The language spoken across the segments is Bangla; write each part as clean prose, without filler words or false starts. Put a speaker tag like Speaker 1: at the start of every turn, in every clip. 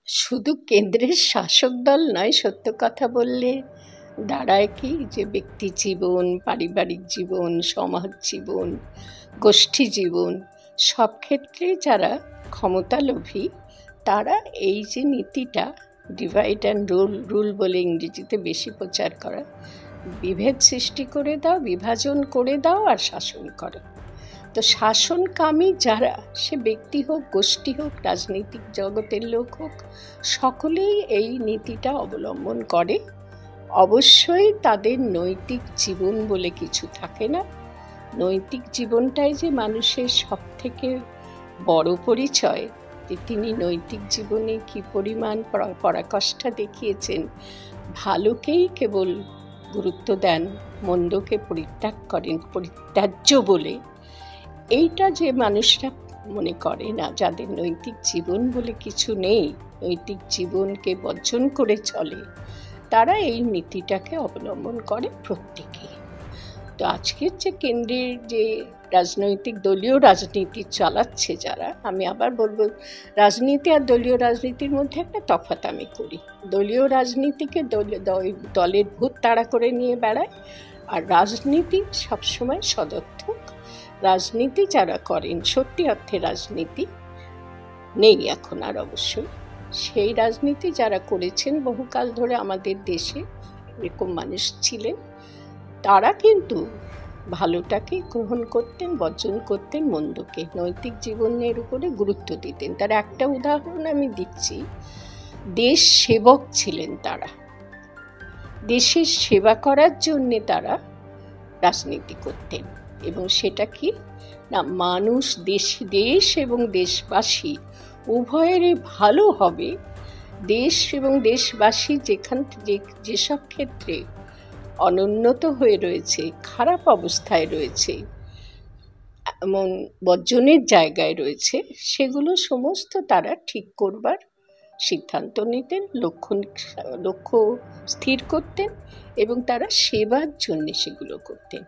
Speaker 1: শুধু কেন্দ্রের শাসক দল নয়, সত্য কথা বললে দাঁড়ায় কি যে ব্যক্তি জীবন, পারিবারিক জীবন, সমাজ জীবন, গোষ্ঠী জীবন, সব ক্ষেত্রেই যারা ক্ষমতালোভী তারা এই যে নীতিটা ডিভাইড অ্যান্ড রুল বলে ইংরেজিতে বেশি প্রচার করা, বিভেদ সৃষ্টি করে দাও, বিভাজন করে দাও আর শাসন করো। তো শাসনকামী যারা, সে ব্যক্তি হোক, গোষ্ঠী হোক, রাজনৈতিক জগতের লোক হোক, সকলেই এই নীতিটা অবলম্বন করে। অবশ্যই তাদের নৈতিক জীবন বলে কিছু থাকে না। নৈতিক জীবনটাই যে মানুষের সবথেকে বড় পরিচয়, যে তিনি নৈতিক জীবনে কী পরিমাণ পরাকাষ্ঠা দেখিয়েছেন, ভালোকেই কেবল গুরুত্ব দেন, মন্দকে পরিত্যাগ করেন পরিত্যাজ্য বলে। এইটা যে মানুষরা মনে করে না, যাদের নৈতিক জীবন বলে কিছু নেই, নৈতিক জীবনকে বর্জন করে চলে, তারা এই নীতিটাকে অবলম্বন করে প্রত্যেকে। তো আজকের যে কেন্দ্রের যে রাজনৈতিক দলীয় রাজনীতি চালাচ্ছে যারা, আমি আবার বলবো, রাজনীতি আর দলীয় রাজনীতির মধ্যে একটা তফাৎ আমি করি। দলীয় রাজনীতিকে দলের ভূত তাড়া করে নিয়ে বেড়ায়, আর রাজনীতি সবসময় সদর্থক। রাজনীতি যারা করেন, সত্যি অর্থে রাজনীতি নেই এখন আর অবশ্যই, সেই রাজনীতি যারা করেছেন বহুকাল ধরে আমাদের দেশে, এরকম মানুষ ছিলেন, তারা কিন্তু ভালোটাকে গ্রহণ করতেন, বর্জন করতেন মন্দকে, নৈতিক জীবনের উপরে গুরুত্ব দিতেন। তার একটা উদাহরণ আমি দিচ্ছি, দেশ সেবক ছিলেন তারা, দেশের সেবা করার জন্যে তারা রাজনীতি করতেন। এবং সেটা কি না, মানুষ, দেশ এবং দেশবাসী উভয়েরই ভালো হবে। দেশ এবং দেশবাসী যেসব ক্ষেত্রে অনুন্নত হয়ে রয়েছে, খারাপ অবস্থায় রয়েছে, এমন বর্জনের জায়গায় রয়েছে, সেগুলো সমস্ত তারা ঠিক করবার সিদ্ধান্ত নিতেন, লক্ষ্য স্থির করতেন এবং তারা সেবার জন্য সেগুলো করতেন।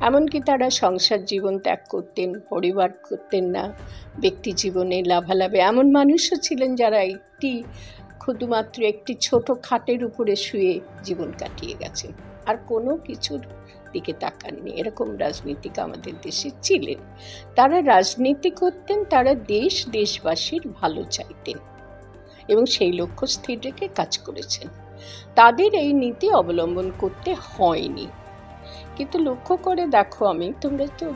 Speaker 1: এমনকি তারা সংসার জীবন ত্যাগ করতেন, পরিবার করতেন না, ব্যক্তি জীবনে লাভালাভে এমন মানুষও ছিলেন যারা শুধুমাত্র একটি ছোট খাটের উপরে শুয়ে জীবন কাটিয়ে গেছেন, আর কোনো কিছুর দিকে তাকাননি। এরকম রাজনীতিক আমাদের দেশে ছিলেন। তারা রাজনীতি করতেন, তারা দেশবাসীর ভালো চাইতেন এবং সেই লক্ষ্য স্থির রেখে কাজ করেছেন। তাদের এই নীতি অবলম্বন করতে হয়নি। কিন্তু লক্ষ্য করে দেখো, তোমরা তো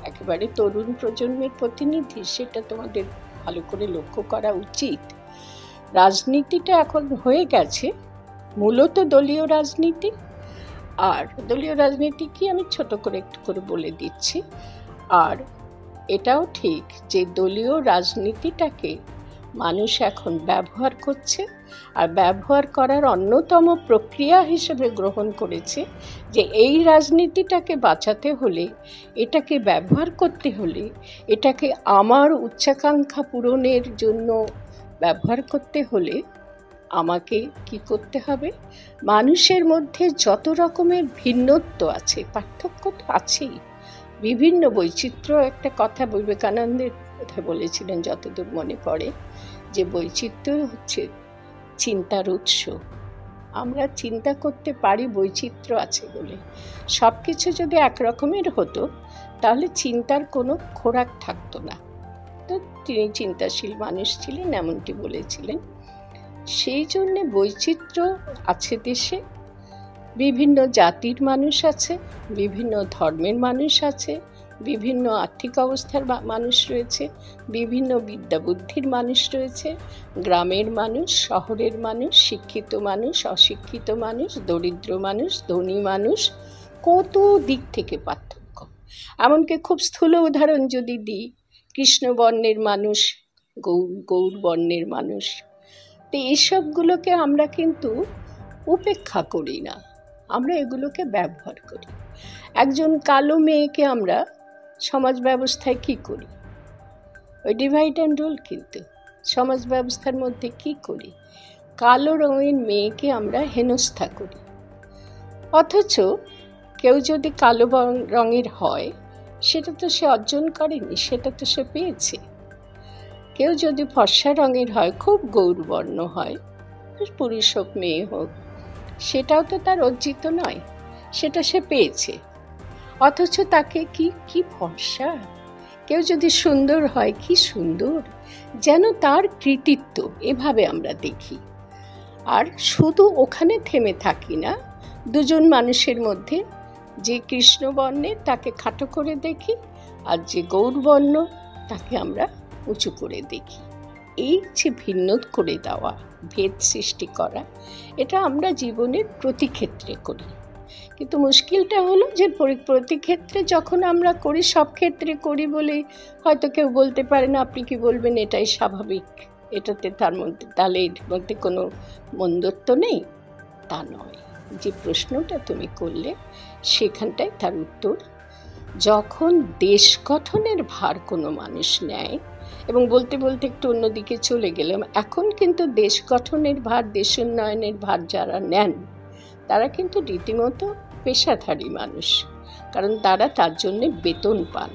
Speaker 1: একেবারে তরুণ প্রজন্মের প্রতিনিধি, সেটা তোমাদের ভালো করে লক্ষ্য করা উচিত। রাজনীতিটা এখন হয়ে গেছে মূলত দলীয় রাজনীতি। আর দলীয় রাজনীতি কি, আমি ছোট করে একটু করে বলে দিচ্ছি। আর এটাও ঠিক যে দলীয় রাজনীতিটাকে মানুষ এখন ব্যবহার করছে, আর ব্যবহার করার অন্যতম প্রক্রিয়া হিসেবে গ্রহণ করেছে যে এই রাজনীতিটাকে বাঁচাতে হলে, এটাকে ব্যবহার করতে হলে, এটাকে আমার উচ্চাকাঙ্ক্ষা পূরণের জন্য ব্যবহার করতে হলে আমাকে কি করতে হবে, মানুষের মধ্যে যত রকমের ভিন্নত্ব আছে, পার্থক্য তো আছেই, বিভিন্ন বৈচিত্র্য, একটা কথা বিবেকানন্দের কথা বলেছিলেন যতদূর মনে পড়ে, যে বৈচিত্র্য হচ্ছে চিন্তার উৎস। আমরা চিন্তা করতে পারি বৈচিত্র্য আছে বলে। সব কিছু যদি একরকমের হতো তাহলে চিন্তার কোনো খোরাক থাকতো না। তো তিনি চিন্তাশীল মানুষ ছিলেন, এমনটি বলেছিলেন। সেই জন্যে বৈচিত্র্য আছে দেশে, বিভিন্ন জাতির মানুষ আছে, বিভিন্ন ধর্মের মানুষ আছে, বিভিন্ন আর্থিক অবস্থার মানুষ রয়েছে, বিভিন্ন বিদ্যা বুদ্ধির মানুষ রয়েছে, গ্রামের মানুষ, শহরের মানুষ, শিক্ষিত মানুষ, অশিক্ষিত মানুষ, দরিদ্র মানুষ, ধনী মানুষ, কত দিক থেকে পার্থক্য। এমনকি খুব স্থূল উদাহরণ যদি দিই, কৃষ্ণবর্ণের মানুষ, গৌরবর্ণের মানুষ, তো এইসবগুলোকে আমরা কিন্তু উপেক্ষা করি না, আমরা এগুলোকে ব্যবহার করি। একজন কালো মেয়েকে আমরা সমাজ ব্যবস্থায় কী করি, ওই ডিভাইড অ্যান্ড রুল, কিন্তু সমাজ ব্যবস্থার মধ্যে কী করি, কালো রঙের মেয়েকে আমরা হেনস্থা করি। অথচ কেউ যদি কালো রঙের হয়, সেটা তো সে অর্জন করেনি, সেটা তো সে পেয়েছে। কেউ যদি ফর্সা রঙের হয়, খুব গৌরবর্ণ হয়, পুরুষ হোক মেয়ে হোক, সেটাও তো তার অর্জিত নয়, সেটা সে পেয়েছে। অথচ তাকে কি ফর্সা, কেউ যদি সুন্দর হয়, কি সুন্দর, যেন তার কৃতিত্ব, এভাবে আমরা দেখি। আর শুধু ওখানে থেমে থাকি না, দুজন মানুষের মধ্যে যে কৃষ্ণবর্ণের তাকে খাটো করে দেখি, আর যে গৌরবর্ণ তাকে আমরা উঁচু করে দেখি। এই যে ভিন্ন করে দেওয়া, ভেদ সৃষ্টি করা, এটা আমরা জীবনের প্রতি ক্ষেত্রে করি। কিন্তু মুশকিলটা হলো যে প্রতি ক্ষেত্রে যখন আমরা করি, সব ক্ষেত্রে করি বলে হয়তো কেউ বলতে পারে না, আপনি কি বলবেন এটাই স্বাভাবিক, এটাতে তার মধ্যে তাহলে এর মধ্যে কোনো মন্দত্ব নেই, তা নয়। যে প্রশ্নটা তুমি করলে সেখানটায় তার উত্তর, যখন দেশ গঠনের ভার কোনো মানুষ নেয়, এবং বলতে বলতে একটু অন্যদিকে চলে গেলাম, এখন কিন্তু দেশ গঠনের ভার, দেশোন্নয়নের ভার যারা নেন, তারা কিন্তু রীতিমতো পেশাধারী মানুষ, কারণ তারা তার জন্যে বেতন পান,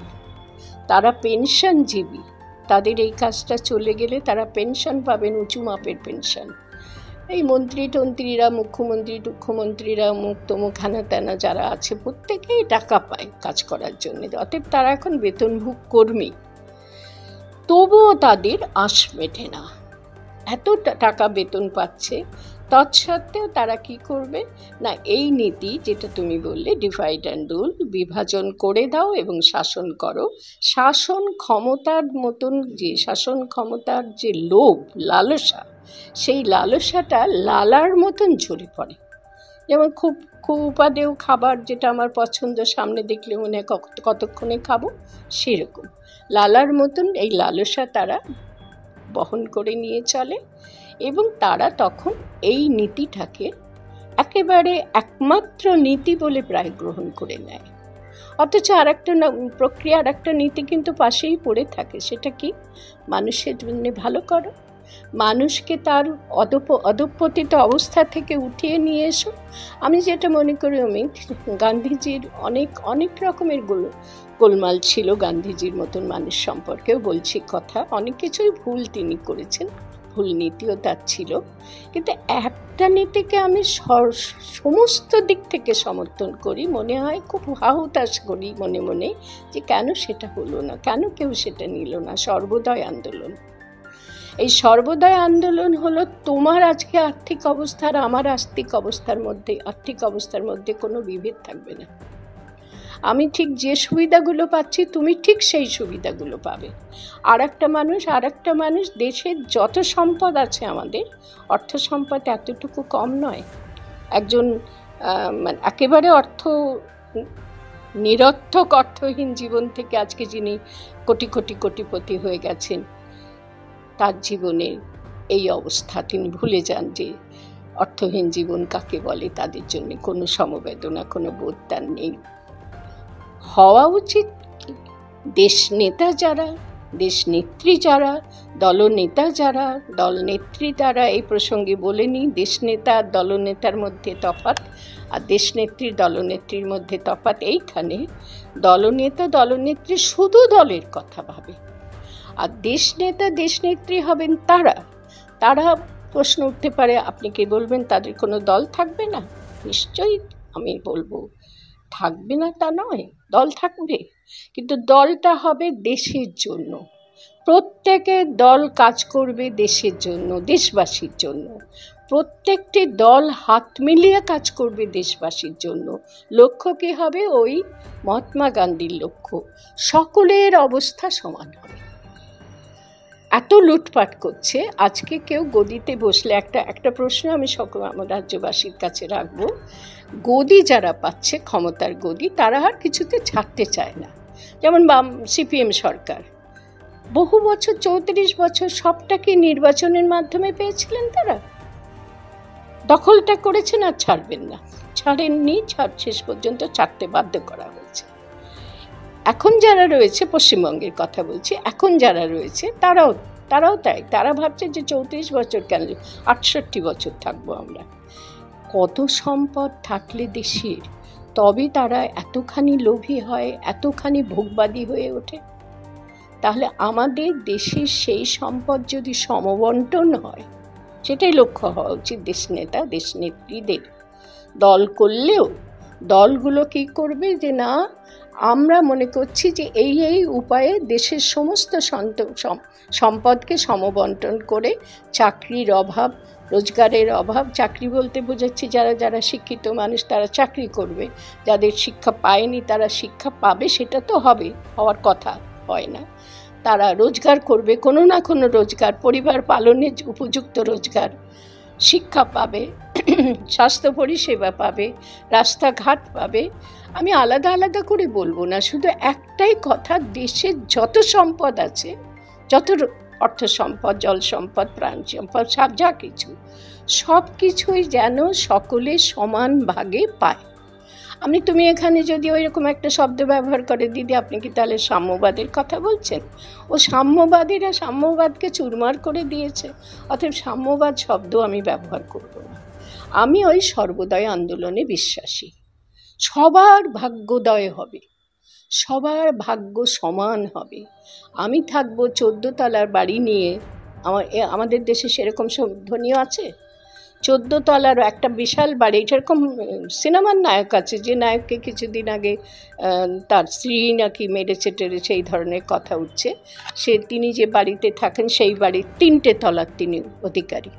Speaker 1: তারা পেনশনজীবী। তাদের এই কাজটা চলে গেলে তারা পেনশন পাবেন, উঁচু মাপের পেনশন। এই মন্ত্রীরা, মুখ্যমন্ত্রীরা, অমুক তমুক হানা ত্যানা যারা আছে, প্রত্যেকেই টাকা পায় কাজ করার জন্য, অতএব তারা এখন বেতনভোগ কর্মী। তবুও তাদের আঁশ মেটে না, এত টাকা বেতন পাচ্ছে, তৎসত্ত্বেও তারা কি করবে না, এই নীতি যেটা তুমি বললে, ডিভাইড অ্যান্ড রুল, বিভাজন করে দাও এবং শাসন করো। শাসন ক্ষমতার মতন, যে শাসন ক্ষমতার যে লোভ, লালসা, সেই লালসাটা লালার মতন ঝরে পড়ে। যেমন খুব খুব উপাদেয় খাবার, যেটা আমার পছন্দ, সামনে দেখলে মনে হয় কতক্ষণে খাবো, সেরকম লালার মতন এই লালসা তারা বহন করে নিয়ে চলে, এবং তারা তখন এই নীতিটাকে একেবারে একমাত্র নীতি বলে প্রায় গ্রহণ করে নেয়। অথচ আরেকটা প্রক্রিয়া, আরেকটা নীতি কিন্তু পাশেই পড়ে থাকে, সেটা কি, মানুষের জন্য ভালো করো, মানুষকে তার অধঃপতিত অবস্থা থেকে উঠিয়ে নিয়ে এসো। আমি যেটা মনে করি অমিত, গান্ধীজির অনেক রকমের গোলমাল ছিল গান্ধীজির মতন মানুষ সম্পর্কেও বলছি কথা, অনেক কিছুই ভুল তিনি করেছেন, ভুল নীতিও তার ছিল, কিন্তু একটা নীতিকে আমি সমস্ত দিক থেকে সমর্থন করি, মনে হয় খুব হাহুতাশ করি মনে মনে, যে কেন সেটা হলো না, কেন কেউ সেটা নিল না, সর্বোদয় আন্দোলন। এই সর্বোদয় আন্দোলন হলো, তোমার আজকে আর্থিক অবস্থা আর আমার আর্থিক অবস্থার মধ্যে কোনো বিভেদ থাকবে না। আমি ঠিক যে সুবিধাগুলো পাচ্ছি, তুমি ঠিক সেই সুবিধাগুলো পাবে। আর একটা মানুষ, দেশের যত সম্পদ আছে আমাদের, অর্থ সম্পদ এতটুকু কম নয়। একজন একেবারে নিরর্থক অর্থহীন জীবন থেকে আজকে যিনি কোটিপতি হয়ে গেছেন, তার জীবনের এই অবস্থা, তিনি ভুলে যান যে অর্থহীন জীবন কাকে বলে, তাদের জন্য কোনো সমবেদনা, কোনো বোধ তার নেই। হওয়া উচিত দেশনেতা যারা, দেশনেত্রী যারা, দলনেতা যারা, দলনেত্রী তারা, এই প্রসঙ্গে বলে নিই, দেশনেতা আর দলনেতার মধ্যে তফাৎ, আর দেশনেত্রী দলনেত্রীর মধ্যে তফাৎ এইখানে, দলনেত্রী শুধু দলের কথা ভাবে, আর দেশনেত্রী হবেন তারা প্রশ্ন উঠতে পারে, আপনি কি বলবেন তাদের কোনো দল থাকবে না? নিশ্চয়ই আমি বলবো থাকবে না তা নয়, দল থাকবে, কিন্তু দলটা হবে দেশের জন্য। প্রত্যেকে দল কাজ করবে দেশের জন্য, দেশবাসীর জন্য। প্রত্যেকটি দল হাত মিলিয়ে কাজ করবে দেশবাসীর জন্য। লক্ষ্য কী হবে? ওই মহাত্মা গান্ধীর লক্ষ্য, সকলের অবস্থা সমান হবে। এত লুটপাট করছে, আজকে কেউ গদিতে বসলে, একটা প্রশ্ন আমি আমার রাজ্যবাসীর কাছে রাখবো, গদি যারা পাচ্ছে, ক্ষমতার গদি, তারা আর কিছুতে ছাড়তে চায় না। যেমন সিপিএম সরকার বহু বছর, 34 বছর, সবটাকে নির্বাচনের মাধ্যমে পেয়েছিলেন, তারা দখলটা করেছেন আর ছাড়বেন না, ছাড়েননি, শেষ পর্যন্ত ছাড়তে বাধ্য করা হয়েছে। এখন যারা রয়েছে, পশ্চিমবঙ্গের কথা বলছি, এখন যারা রয়েছে তারাও তাই, তারা ভাবছে যে 34 বছর কেন, 68 বছর থাকবো আমরা। কত সম্পদ থাকলে দেশের, তবে তারা এতখানি লোভী হয়, এতখানি ভোগবাদী হয়ে ওঠে? তাহলে আমাদের দেশের সেই সম্পদ যদি সমবন্টন হয়, সেটাই লক্ষ্য হওয়া উচিত দেশ নেতা দেশ নেত্রীদের। দল করলেও দলগুলো কি করবে, যে না আমরা মনে করছি যে এই এই উপায়ে দেশের সমস্ত সম্পদকে সমবন্টন করে চাকরির অভাব, রোজগারের অভাব, চাকরি বলতে বোঝাচ্ছি যারা যারা শিক্ষিত মানুষ তারা চাকরি করবে, যাদের শিক্ষা পায়নি তারা শিক্ষা পাবে, সেটা তো হবে, হওয়ার কথা হয় না, তারা রোজগার করবে, কোনো না কোনো রোজগার, পরিবার পালনের উপযুক্ত রোজগার, শিক্ষা পাবে, স্বাস্থ্য পরিষেবা পাবে, রাস্তাঘাট পাবে। আমি আলাদা আলাদা করে বলবো না, শুধু একটাই কথা, দেশের যত সম্পদ আছে, যত অর্থ সম্পদ, জল সম্পদ, প্রাণ সম্পদ, সব যা কিছু, সব কিছুই যেন সকলে সমান ভাগে পায়। তুমি এখানে যদি ওই রকম একটা শব্দ ব্যবহার করে, দিদি আপনি কি তাহলে সাম্যবাদের কথা বলছেন? ও সাম্যবাদীরা সাম্যবাদকে চুরমার করে দিয়েছে, অতএব সাম্যবাদ শব্দ আমি ব্যবহার করব না। আমি ওই সর্বোদয় আন্দোলনে বিশ্বাসী। সবার ভাগ্যোদয় হবে, সবার ভাগ্য সমান হবে। আমি থাকবো 14 তলার বাড়ি নিয়ে, আমাদের দেশে সেরকম ধনীও আছে, 14 তলার একটা বিশাল বাড়ি। সেরকম সিনেমার নায়ক আছে, যে নায়ককে কিছুদিন আগে তার স্ত্রী নাকি মেরেছে টেরেছে, এই ধরনের কথা উঠছে, তিনি যে বাড়িতে থাকেন সেই বাড়ির 3টে তলার তিনি অধিকারী।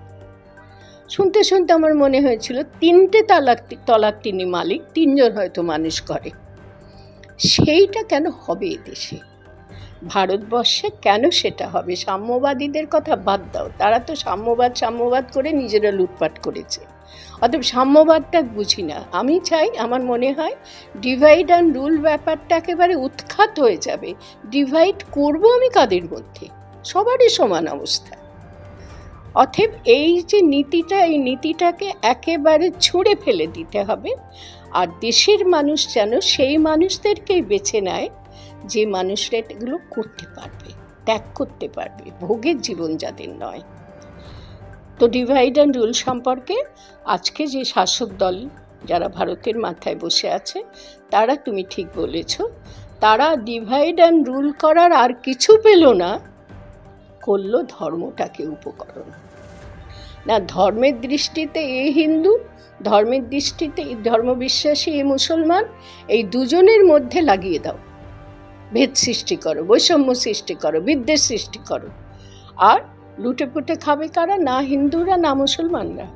Speaker 1: শুনতে শুনতে আমার মনে হয়েছিল 3টে তলার তিনি মালিক, 3 জন হয়তো মানুষ করে। সেইটা কেন হবে এদেশে, ভারতবর্ষে কেন সেটা হবে? সাম্যবাদীদের কথা বাদ দাও, তারা তো সাম্যবাদ করে নিজেরা লুটপাট করেছে, অতএব সাম্যবাদটা বুঝি না। আমি চাই, আমার মনে হয় ডিভাইড অ্যান্ড রুল ব্যাপারটা একেবারে উৎখাত হয়ে যাবে। ডিভাইড করব আমি কাদের মধ্যে? সবারই সমান অবস্থা। অতএব এই যে নীতিটা, এই নীতিটাকে একেবারে ছুঁড়ে ফেলে দিতে হবে। আর দেশের মানুষ যেন সেই মানুষদেরকেই বেছে নেয় যে মানুষরা এগুলো করতে পারবে, ত্যাগ করতে পারবে, ভোগের জীবন যাদের নয়। তো ডিভাইড অ্যান্ড রুল সম্পর্কে আজকে যে শাসক দল যারা ভারতের মাথায় বসে আছে, তারা, তুমি ঠিক বলেছ, তারা ডিভাইড অ্যান্ড রুল করার আর কিছু পেল না, করলো ধর্মটাকে উপকরণ। না, ধর্মের দৃষ্টিতে এ হিন্দু, ধর্মের দৃষ্টিতে ধর্মবিশ্বাসী এ মুসলমান, এই দুজনের মধ্যে লাগিয়ে দাও, ভেদ সৃষ্টি করো, বৈষম্য সৃষ্টি করো, বিদ্বেষ সৃষ্টি করো। আর লুটে পুটে খাবে কারা? না হিন্দুরা না মুসলমানরা,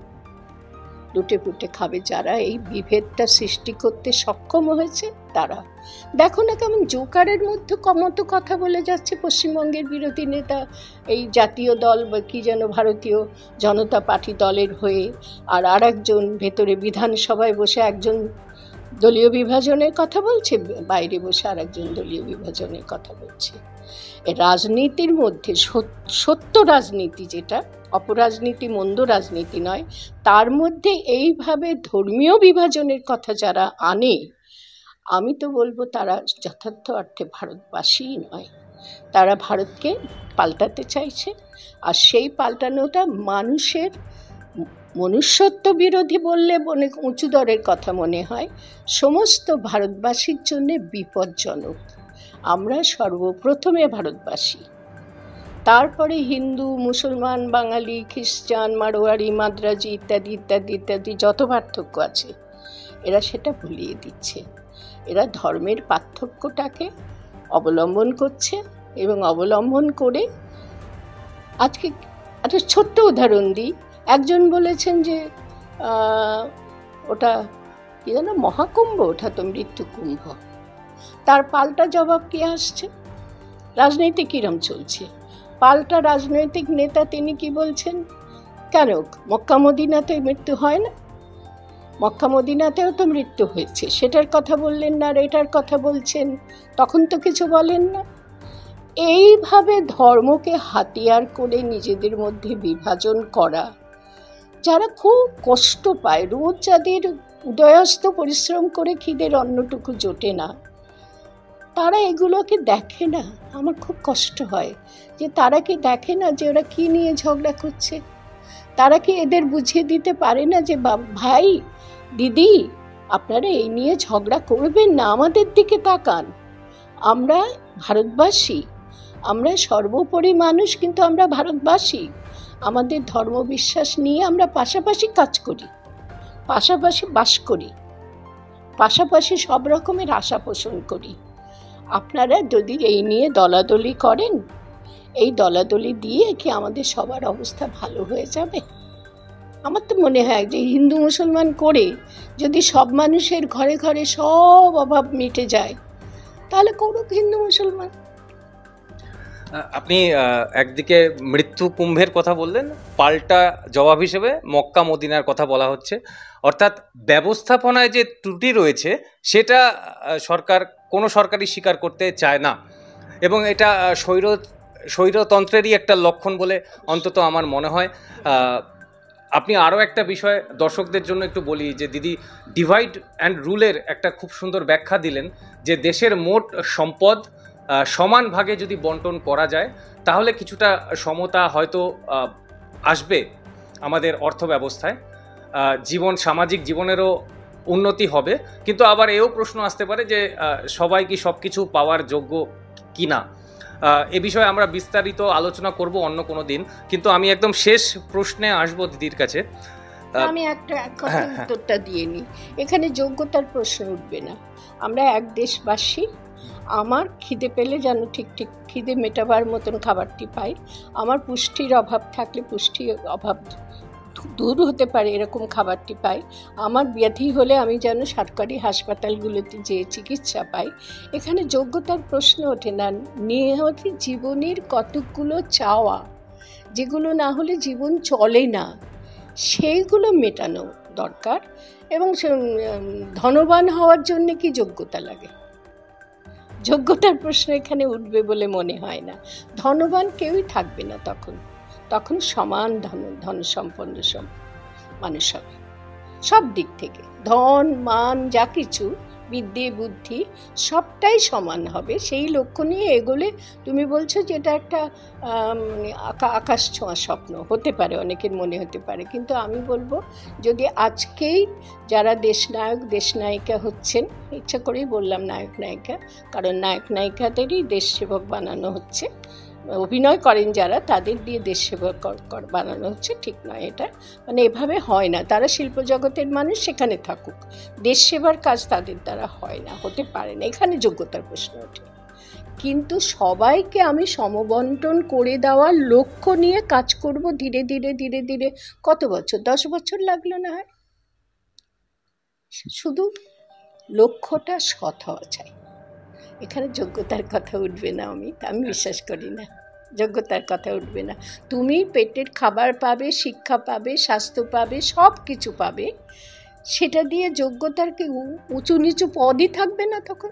Speaker 1: লুটে পুটে খাবে যারা এই বিভেদটা সৃষ্টি করতে সক্ষম হয়েছে তারা। দেখো না কেমন জোকারের মধ্যে মতো কথা বলে যাচ্ছে পশ্চিমবঙ্গের বিরোধী নেতা, এই জাতীয় দল বা কি যেন ভারতীয় জনতা পার্টি দলের হয়ে, আর একজন ভেতরে বিধানসভায় বসে একজন দলীয় বিভাজনের কথা বলছে, বাইরে বসে আর একজন দলীয় বিভাজনের কথা বলছে। রাজনীতির মধ্যে সত্য রাজনীতি, যেটা অপরাজনীতি, মন্দ রাজনীতি নয়, তার মধ্যে এইভাবে ধর্মীয় বিভাজনের কথা যারা আনে, আমি তো বলবো তারা যথার্থ অর্থে ভারতবাসীই নয়, তারা ভারতকে পাল্টাতে চাইছে। আর সেই পাল্টানোটা মানুষের মনুষ্যত্ব বিরোধী বললে অনেক উঁচু দরের কথা মনে হয়, সমস্ত ভারতবাসীর জন্য বিপজ্জনক। আমরা সর্বপ্রথমে ভারতবাসী, তারপরে হিন্দু, মুসলমান, বাঙালি, খ্রিস্টান, মারোয়ারি, মাদ্রাজি ইত্যাদি ইত্যাদি ইত্যাদি যত পার্থক্য আছে, এরা সেটা ভুলিয়ে দিচ্ছে। এরা ধর্মের পার্থক্যটাকে অবলম্বন করছে, এবং অবলম্বন করে আজকে একটা ছোট্ট উদাহরণ দিই। একজন বলেছেন যে ওটা কি যেন মহাকুম্ভ, ওটা তো মৃত্যুকুম্ভ। তার পাল্টা জবাব কি আসছে? রাজনীতি কিরম চলছে, পাল্টা রাজনৈতিক নেতা তিনি কি বলছেন, কেন মক্কা মদিনাতে মৃত্যু হয় না? মক্কা মদিনাতেও তো মৃত্যু হয়েছে, সেটার কথা বললেন না, আর এটার কথা বলছেন, তখন তো কিছু বলেন না। এইভাবে ধর্মকে হাতিয়ার করে নিজেদের মধ্যে বিভাজন করা, যারা খুব কষ্ট পায়, রোজ যাদের উদয়স্ত পরিশ্রম করে খিদের অন্নটুকু জোটে না, তারা এগুলোকে দেখে না। আমার খুব কষ্ট হয় যে তারা কি দেখে না যে ওরা কি নিয়ে ঝগড়া করছে? তারা কি এদের বুঝিয়ে দিতে পারে না যে ভাই দিদি আপনারা এই নিয়ে ঝগড়া করবেন না, আমাদের দিকে তাকান, আমরা ভারতবাসী, আমরা সর্বোপরি মানুষ, কিন্তু আমরা ভারতবাসী। আমাদের ধর্মবিশ্বাস নিয়ে আমরা পাশাপাশি কাজ করি, পাশাপাশি বাস করি, পাশাপাশি সব রকমের আশা পোষণ করি। আপনারা যদি এই নিয়ে দলাদলি করেন, এই দলাদলি দিয়ে কি আমাদের সবার অবস্থা ভালো হয়ে যাবে? আমার তো মনে হয় যে হিন্দু মুসলমান করে যদি সব মানুষের ঘরে ঘরে সব অভাব মিটে যায়, তাহলে করুক হিন্দু মুসলমান।
Speaker 2: আপনি একদিকে মৃত্যু কুম্ভের কথা বললেন, পাল্টা জবাব হিসেবে মক্কা মদিনার কথা বলা হচ্ছে। অর্থাৎ ব্যবস্থাপনায় যে ত্রুটি রয়েছে সেটা কোনো সরকারই স্বীকার করতে চায় না, এবং এটা স্বৈরতন্ত্রেরই একটা লক্ষণ বলে অন্তত আমার মনে হয়। আপনি আরও একটা বিষয় দর্শকদের জন্য একটু বলি, যে দিদি ডিভাইড অ্যান্ড রুলের একটা খুব সুন্দর ব্যাখ্যা দিলেন, যে দেশের মোট সম্পদ সমান ভাগে যদি বন্টন করা যায় তাহলে কিছুটা সমতা হয়তো আসবে আমাদের অর্থ ব্যবস্থায়, সামাজিক জীবনেরও উন্নতি হবে। কিন্তু আবার এও প্রশ্ন আসতে পারে যে সবাই কি সব কিছু পাওয়ার যোগ্য কি না। এ বিষয়ে আমরা বিস্তারিত আলোচনা করব অন্য কোনো দিন, কিন্তু আমি একদম শেষ প্রশ্নে আসবো দিদির কাছে।
Speaker 1: আমি এক কথা উত্তরটা দিয়ে নিই। এখানে যোগ্যতার প্রশ্ন উঠবে না। আমরা এক দেশবাসী, আমার খিদে পেলে যেন ঠিক খিদে মেটাবার মতন খাবারটি পাই, আমার পুষ্টির অভাব থাকলে পুষ্টির অভাব দূর হতে পারে এরকম খাবারটি পাই, আমার ব্যাধি হলে আমি যেন সরকারি হাসপাতালগুলোতে যে চিকিৎসা পাই। এখানে যোগ্যতার প্রশ্ন ওঠে না। নিয়তি জীবনের কতকগুলো চাওয়া, যেগুলো না হলে জীবন চলে না, সেইগুলো মেটানো দরকার। এবং ধনবান হওয়ার জন্য কি যোগ্যতা লাগে? যোগ্যতার প্রশ্ন এখানে উঠবে বলে মনে হয় না। ধনবান কেউই থাকবে না, তখন সমান ধন সম্পন্ন সব মানুষ হবে, সব দিক থেকে ধন মান যা কিছু, বিদ্যে বুদ্ধি সবটাই সমান হবে। সেই লক্ষ্য নিয়ে এগোলে, তুমি বলছো যে এটা একটা আকাশ ছোঁয়া স্বপ্ন হতে পারে, অনেকের মনে হতে পারে, কিন্তু আমি বলবো যদি আজকেই যারা দেশনায়ক দেশনায়িকা হচ্ছেন, ইচ্ছা করেই বললাম নায়ক নায়িকা, কারণ নায়ক নায়িকাদেরই দেশ সেবক বানানো হচ্ছে, অভিনয় করেন যারা, তাদের দিয়ে দেশ সেবা বানানো হচ্ছে, ঠিক নয় এটা। মানে এভাবে হয় না। তারা শিল্প জগতের মানুষ, সেখানে থাকুক, দেশ সেবার কাজ তাদের দ্বারা হয় না, হতে পারে না। এখানে যোগ্যতার প্রশ্ন ওঠে। কিন্তু সবাইকে আমি সমবন্টন করে দেওয়ার লক্ষ্য নিয়ে কাজ করব ধীরে ধীরে ধীরে ধীরে। কত বছর? 10 বছর লাগলো না হয়। শুধু লক্ষ্যটা সৎ হওয়া চাই। এখানে যোগ্যতার কথা উঠবে না, আমি বিশ্বাস করি না যোগ্যতার কথা উঠবে না। তুমি পেটের খাবার পাবে, শিক্ষা পাবে, স্বাস্থ্য পাবে, সব কিছু পাবে, সেটা দিয়ে যোগ্যতার কি উঁচু নিচু পদই থাকবে না তখন?